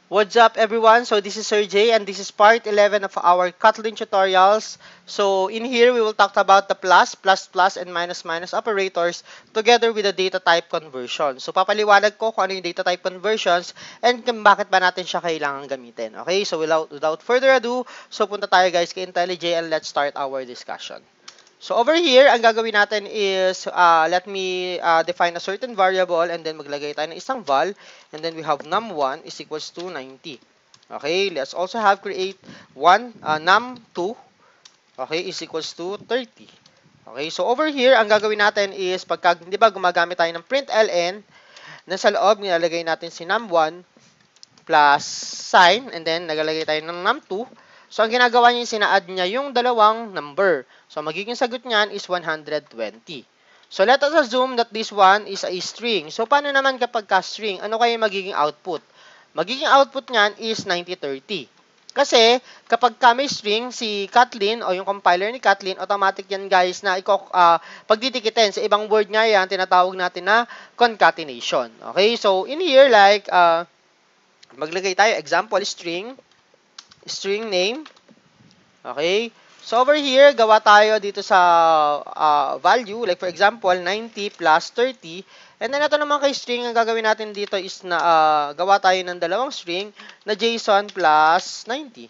What's up everyone? So this is Sir J and this is part 11 of our Kotlin tutorials. So in here we will talk about the plus, plus, plus, and minus, minus operators together with the data type conversion. So papaliwanag ko kung ano yung data type conversions and kung bakit ba natin siya kailangan gamitin. Okay, so without further ado, so punta tayo guys kay IntelliJ and let's start our discussion. So over here, ang gagawin natin is, let me define a certain variable and then maglagay tayo ng isang val and then we have num1 is equals to 90. Okay, let's also have create num2, okay, is equals to 30. Okay, so over here, ang gagawin natin is, pagka, di ba, gumagamit tayo ng println, na sa loob, nilalagay natin si num1 plus sign and then nagalagay tayo ng num2. So, ang ginagawa niya, sina-add niya yung dalawang number. So, magiging sagot niyan is 120. So, let us assume that this one is a string. So, paano naman kapag ka-string? Ano kaya magiging output? Magiging output niyan is 9030. Kasi, kapag ka may string, si Kotlin o yung compiler ni Kotlin, automatic yan guys na pagdidikitin. Sa ibang word nga yan, tinatawag natin na concatenation. Okay? So, in here, like, maglagay tayo, example, string name. Okay? So, over here, gawa tayo dito sa value. Like, for example, 90 plus 30. And then, ito naman kay string, ang gagawin natin dito is na gawa tayo ng dalawang string na JSON plus 90.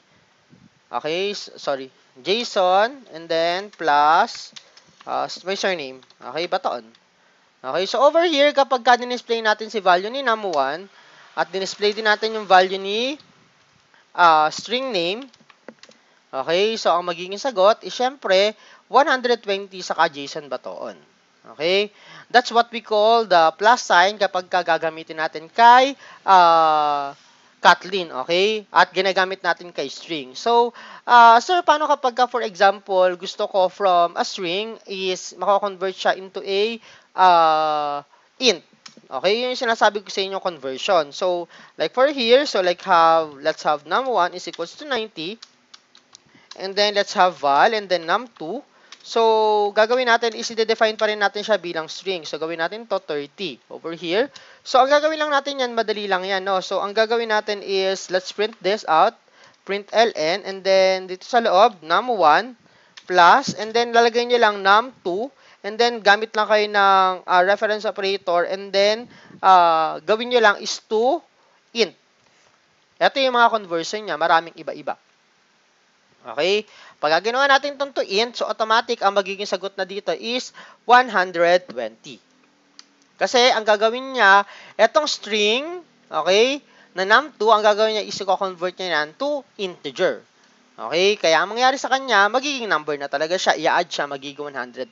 Okay? Sorry. JSON and then plus may surname. Okay? Baton. Okay? So, over here, kapag ka-display natin si value ni num1 at display din natin yung value ni string name. Okay, so ang magiging sagot is syempre 120 sa JSON batoon. Okay? That's what we call the plus sign kapag gagamitin natin kay Kotlin, okay? At ginagamit natin kay string. So, sir, paano kapag for example, gusto ko from a string is mako-convert siya into a int. Okay, yun yung sinasabi ko sa inyo conversion. So, like for here, so like let's have num1 is equals to 90. And then, let's have val, and then num2. So, gagawin natin is i-define pa rin natin siya bilang string. So, gawin natin to 30 over here. So, ang gagawin lang natin yan, madali lang yan, no? So, ang gagawin natin is, let's print this out, println, and then, dito sa loob, num1 plus, and then, lalagay nyo lang num2, and then, gamit lang kayo ng reference operator, and then, gawin nyo lang is to int. Ito yung mga conversion niya, maraming iba-iba. Okay? Pag ginawa natin itong to int, so automatic ang magiging sagot na dito is 120. Kasi ang gagawin niya, itong string, okay, na num2, ang gagawin niya is i-convert niya yan to integer. Okay? Kaya ang mangyari sa kanya, magiging number na talaga siya. I-add siya, magiging 120.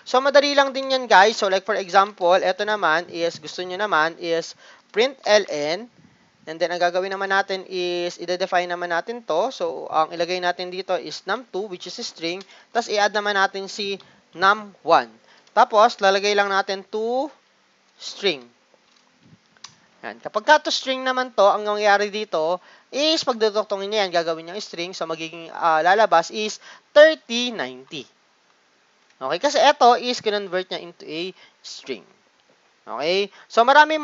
So, madali lang din yan, guys. So, like for example, ito naman is, gusto niyo naman is println. And then, ang gagawin naman natin is, i-define naman natin to. So, ang ilagay natin dito is num2, which is a string. Tapos, i-add naman natin si num1. Tapos, lalagay lang natin to string. Yan. Kapag to string naman to, ang nangyayari dito is, pag duduktongin niya yan, gagawin niyang string. So, magiging lalabas is 3090. Okay? Kasi ito is, convert niya into a string. Okay? So, marami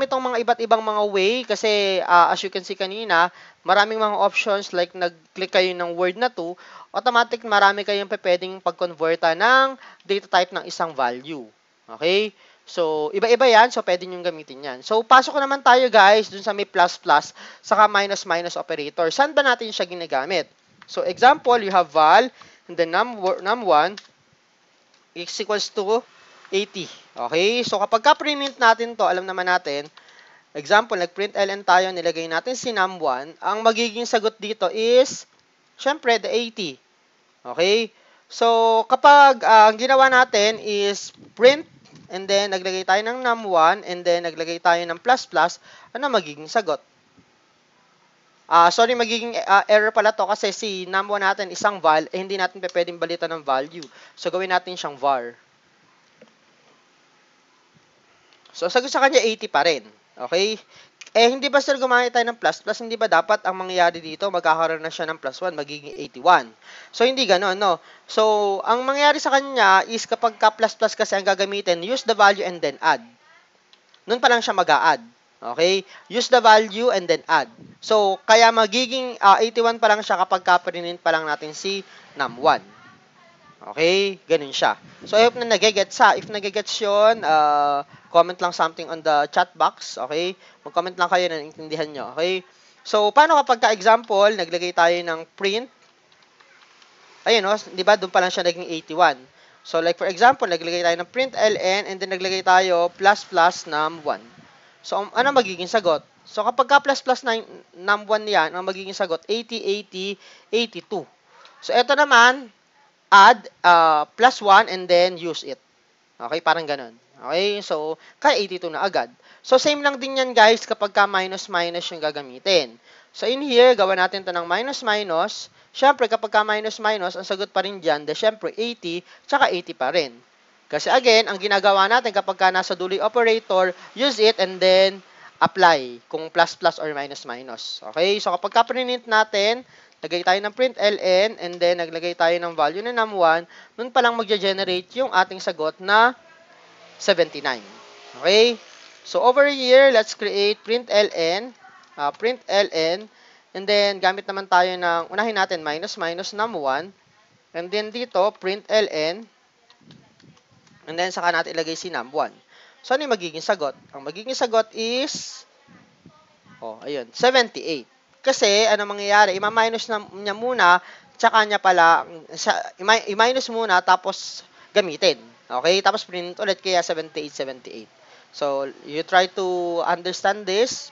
tong mga iba't ibang mga way kasi as you can see kanina, maraming mga options like nag-click kayo ng word na to, automatic marami kayong pwedeng pag-converta ng data type ng isang value. Okay? So, iba-iba yan. So, pwede nyo gamitin yan. So, pasok naman tayo guys dun sa may plus plus saka minus minus operator. Saan ba natin siya ginagamit? So, example, you have val and then num1 is equals to 80. Okay? So, kapag ka-print natin to, alam naman natin, example, nag-println tayo, nilagay natin si num1, ang magiging sagot dito is, syempre, the 80. Okay? So, kapag ang ginawa natin is print, and then naglagay tayo ng num1, and then naglagay tayo ng plus plus, ano magiging sagot? Sorry, magiging error pala to kasi si num1 natin isang val, hindi natin pwedeng balitan ng value. So, gawin natin siyang var. So, sagot sa kanya 80 pa rin. Okay? Hindi ba sir gumamit tayo ng plus plus? Hindi ba dapat ang mangyayari dito, magkakaroon na siya ng plus 1, magiging 81. So, hindi gano'n, no? So, ang mangyayari sa kanya is kapag ka plus plus kasi ang gagamitin, use the value and then add. Noon pa lang siya mag-a-add. Okay? Use the value and then add. So, kaya magiging 81 pa lang siya kapag ka-print pa lang natin si num1. Okay? Ganun siya. So, I hope na nagigets ha. If nagigets yun, comment lang something on the chat box. Okay? Mag-comment lang kayo na naintindihan nyo. Okay? So, paano kapag ka-example, naglagay tayo ng print. Ayun, no? Di ba? Doon pa lang siya naging 81. So, like for example, naglagay tayo ng print ln and then naglagay tayo plus plus num1. So, ano magiging sagot? So, kapag ka plus plus num1 yan, ang magiging sagot, 80, 80, 82. So, ito naman, add plus 1 and then use it. Okay, parang ganun. Okay, so, kaya 82 na agad. So, same lang din yan, guys, kapag ka minus minus yung gagamitin. So, in here, gawa natin to ng minus minus. Siyempre, kapag ka minus minus, ang sagot pa rin dyan, siyempre, 80, tsaka 80 pa rin. Kasi again, ang ginagawa natin kapag ka nasa dulo operator, use it and then apply kung plus plus or minus minus. Okay? So kapag ka-print natin, lagay tayo ng print ln and then naglagay tayo ng value na num1, nun pa lang magge-generate yung ating sagot na 79. Okay? So over here, let's create print ln, and then gamit naman tayo ng, unahin natin, minus minus num1, and then dito, print ln, and then saka natin ilagay si num1. So ano yung magiging sagot? Ang magiging sagot is, ayun, 78. Kasi, ano mangyayari? Ima-minus niya muna, tsaka niya pala, i-minus muna, tapos gamitin. Okay? Tapos print ulit, kaya 78, 78. So, you try to understand this,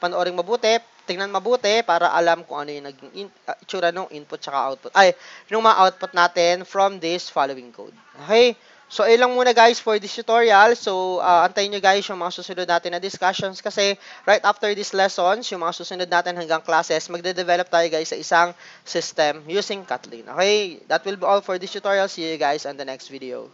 panoorin mabuti, tingnan mabuti para alam kung ano yung naging itsura ng input tsaka output. Yung mga output natin from this following code. Okay? So, ilang muna guys for this tutorial. So, antayin nyo guys yung mga susunod natin na discussions kasi right after these lessons, yung mga susunod natin hanggang classes, magde-develop tayo guys sa isang system using Kotlin. Okay? That will be all for this tutorial. See you guys on the next video.